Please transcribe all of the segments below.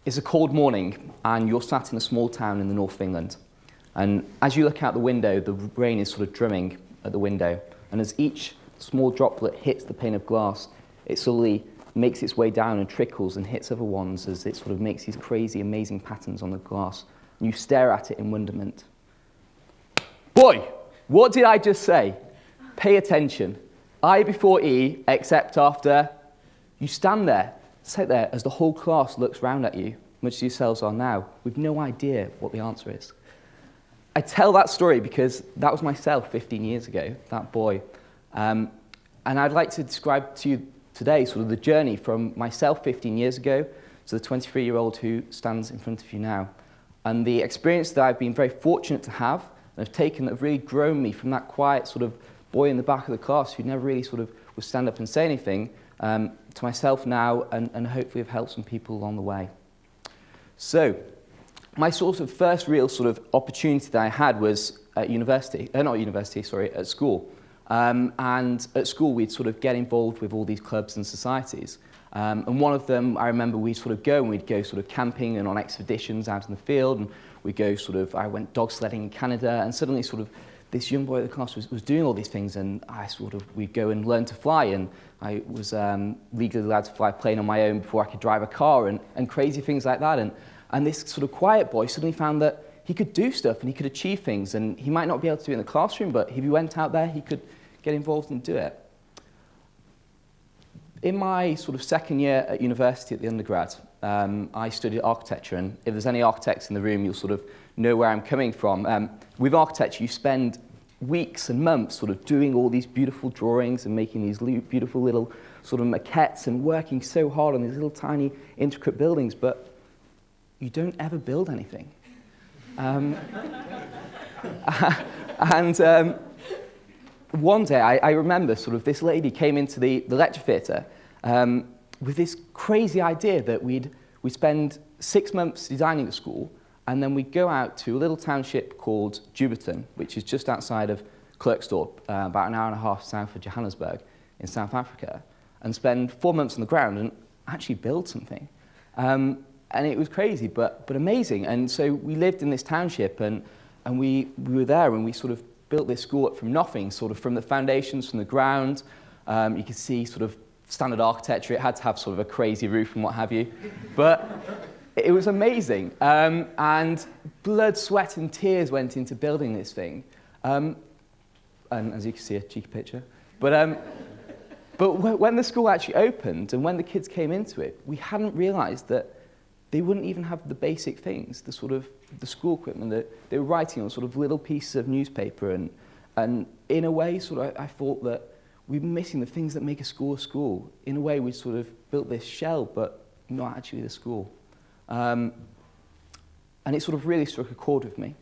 It's a cold morning and you're sat in a small town in the north of England. And as you look out the window, the rain is sort of drumming at the window. And as each small droplet hits the pane of glass, it slowly makes its way down and trickles and hits other ones as it sort of makes these crazy, amazing patterns on the glass. And you stare at it in wonderment. Boy, what did I just say? Pay attention. I before E, except after. You stand there, sit there as the whole class looks round at you, much as yourselves are now, with no idea what the answer is. I tell that story because that was myself 15 years ago, that boy. And I'd like to describe to you today sort of the journey from myself 15 years ago to the 23-year-old who stands in front of you now. And the experience that I've been very fortunate to have and have taken that have really grown me from that quiet sort of boy in the back of the class who never really sort of would stand up and say anything to myself now, and hopefully have helped some people along the way. So, my sort of first real sort of opportunity that I had was at at school. And at school we'd sort of get involved with all these clubs and societies. And one of them, I remember we'd sort of go and we'd go sort of camping and on expeditions out in the field, and we'd go I went dog sledding in Canada, and suddenly sort of this young boy at the class was doing all these things, and we'd go and learn to fly, and I was legally allowed to fly a plane on my own before I could drive a car, and crazy things like that. And this sort of quiet boy suddenly found that he could do stuff and he could achieve things, and he might not be able to do it in the classroom, but if he went out there, he could get involved and do it. In my sort of second year at university at the undergrad, I studied architecture, and if there's any architects in the room, you'll sort of know where I'm coming from. With architecture, you spend weeks and months sort of doing all these beautiful drawings and making these beautiful little sort of maquettes and working so hard on these little tiny intricate buildings, but you don't ever build anything. One day I remember sort of this lady came into the lecture theatre with this crazy idea that we'd spend 6 months designing the school, and then we'd go out to a little township called Juberton, which is just outside of Klerksdorp, about an hour and a half south of Johannesburg in South Africa, and spend 4 months on the ground and actually build something. And it was crazy, but amazing. And so we lived in this township, and we were there, and we sort of built this school up from nothing, sort of from the foundations, from the ground. You could see sort of standard architecture. It had to have sort of a crazy roof and what have you. But it was amazing. And blood, sweat, and tears went into building this thing. And as you can see, a cheeky picture. But when the school actually opened and when the kids came into it, we hadn't realized that they wouldn't even have the basic things, the school equipment that they were writing on sort of little pieces of newspaper, and in a way I thought that we've been missing the things that make a school. In a way we sort of built this shell, but not actually the school. And it sort of really struck a chord with me.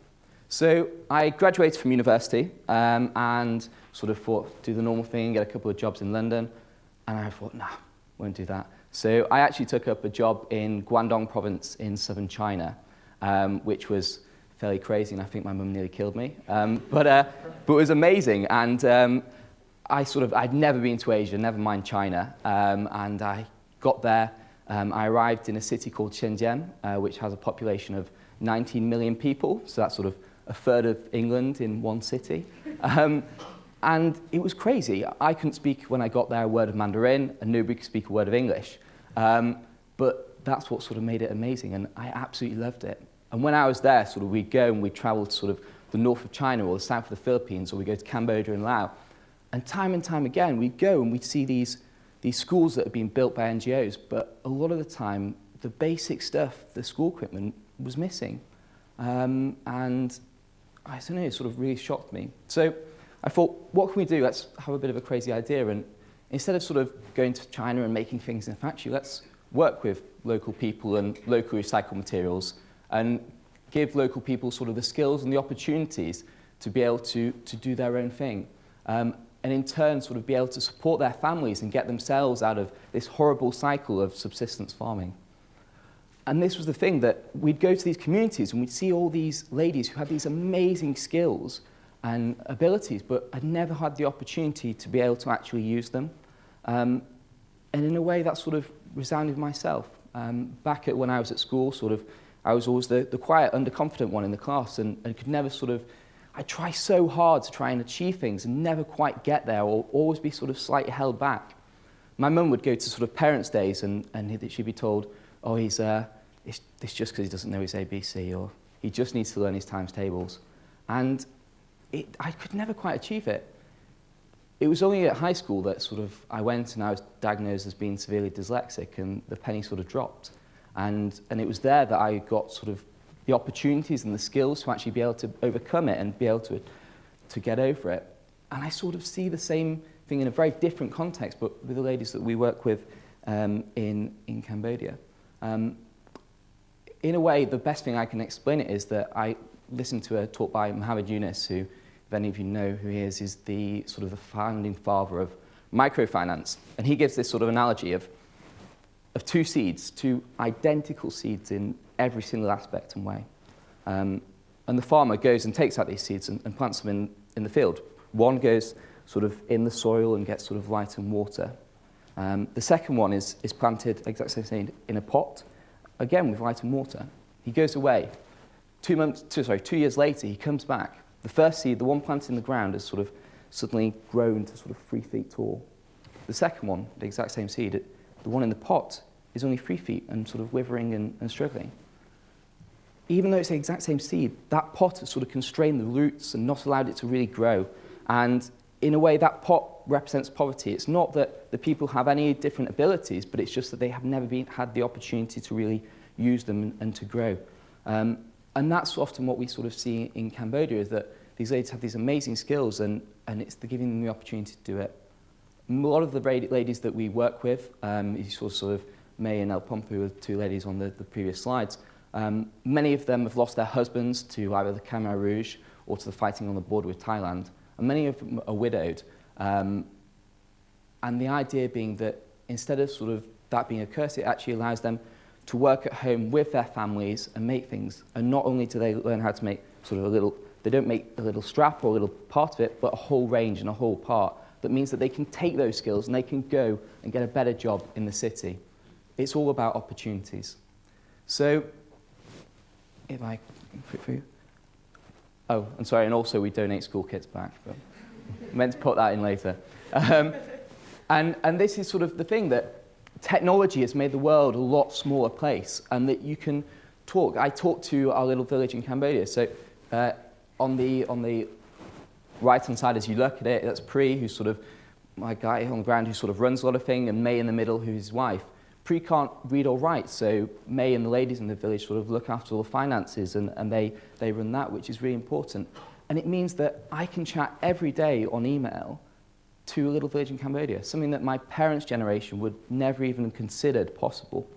So I graduated from university and sort of thought, do the normal thing, get a couple of jobs in London, and I thought, nah, won't do that. So I actually took up a job in Guangdong province in southern China, which was fairly crazy, and I think my mum nearly killed me. But it was amazing, and I'd never been to Asia, never mind China, and I got there. I arrived in a city called Shenzhen, which has a population of 19 million people, so that's sort of a third of England in one city. And it was crazy. I couldn't speak, when I got there, a word of Mandarin, and nobody could speak a word of English. But that's what sort of made it amazing, and I absolutely loved it. And when I was there, sort of we'd go and we'd travel to sort of the north of China or the south of the Philippines, or we'd go to Cambodia and Laos. And time again, we'd go and we'd see these schools that had been built by NGOs, but a lot of the time, the basic stuff, the school equipment, was missing. And I don't know, it sort of really shocked me. So I thought, what can we do? Let's have a bit of a crazy idea. And instead of sort of going to China and making things in a factory, let's work with local people and local recycled materials and give local people sort of the skills and the opportunities to be able to do their own thing. And in turn, sort of be able to support their families and get themselves out of this horrible cycle of subsistence farming. And this was the thing, that we'd go to these communities and we'd see all these ladies who had these amazing skills and abilities, but I'd never had the opportunity to be able to actually use them. And in a way, that sort of resounded myself. Back when I was at school, I was always the quiet, underconfident one in the class and could never I try so hard to try and achieve things and never quite get there, or always be slightly held back. My mum would go to parents' days and she'd be told, oh, it's just because he doesn't know his ABC, or he just needs to learn his times tables. And I could never quite achieve it. It was only at high school that I went and I was diagnosed as being severely dyslexic, and the penny dropped. And it was there that I got the opportunities and the skills to actually be able to overcome it and be able to get over it. And I see the same thing in a very different context, but with the ladies that we work with in Cambodia. In a way, the best thing I can explain it is that I listened to a talk by Muhammad Yunus, who, if any of you know who he is the the founding father of microfinance. And he gives this analogy of two seeds, two identical seeds in every single aspect and way. And the farmer goes and takes out these seeds and plants them in the field. One goes in the soil and gets light and water. The second one is planted exactly the same in a pot, again with light and water. He goes away. 2 years later, he comes back. The first seed, the one planted in the ground, has suddenly grown to 3 feet tall. The second one, the exact same seed, the one in the pot, is only 3 feet and withering and struggling. Even though it's the exact same seed, that pot has constrained the roots and not allowed it to really grow. And in a way, that pot represents poverty. It's not that the people have any different abilities, but it's just that they have never had the opportunity to really use them and to grow. And that's often what we see in Cambodia, is that these ladies have these amazing skills, and it's giving them the opportunity to do it. A lot of the ladies that we work with, you saw May and El Pompu, the two ladies on the previous slides, many of them have lost their husbands to either the Khmer Rouge or to the fighting on the border with Thailand, and many of them are widowed. And the idea being that instead of that being a curse, it actually allows them to work at home with their families and make things. And not only do they learn how to make they don't make a little strap or a little part of it, but a whole range and a whole part. That means that they can take those skills and they can go and get a better job in the city. It's all about opportunities. So, if I quick for you. Oh, I'm sorry, and also we donate school kits back. But I meant to put that in later. And this is the thing, that technology has made the world a lot smaller place, and that you can talk. I talked to our little village in Cambodia. So on the right-hand side, as you look at it, that's Pri, who's my guy on the ground who runs a lot of things, and May in the middle, who's his wife. Pri can't read or write, so May and the ladies in the village look after all the finances, and they run that, which is really important. And it means that I can chat every day on email to a little village in Cambodia, something that my parents' generation would never even have considered possible.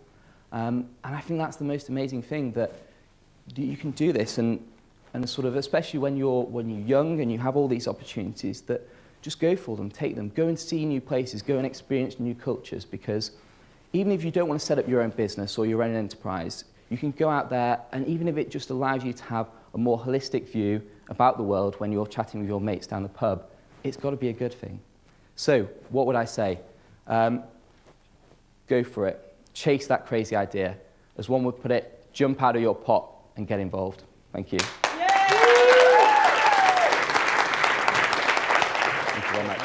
And I think that's the most amazing thing, that you can do this, and especially when you're young and you have all these opportunities, that just go for them, take them, go and see new places, go and experience new cultures, because even if you don't want to set up your own business or your own enterprise, you can go out there, and even if it just allows you to have a more holistic view about the world when you're chatting with your mates down the pub, it's got to be a good thing. So, what would I say? Go for it. Chase that crazy idea. As one would put it, jump out of your pot and get involved. Thank you. Thank you very much.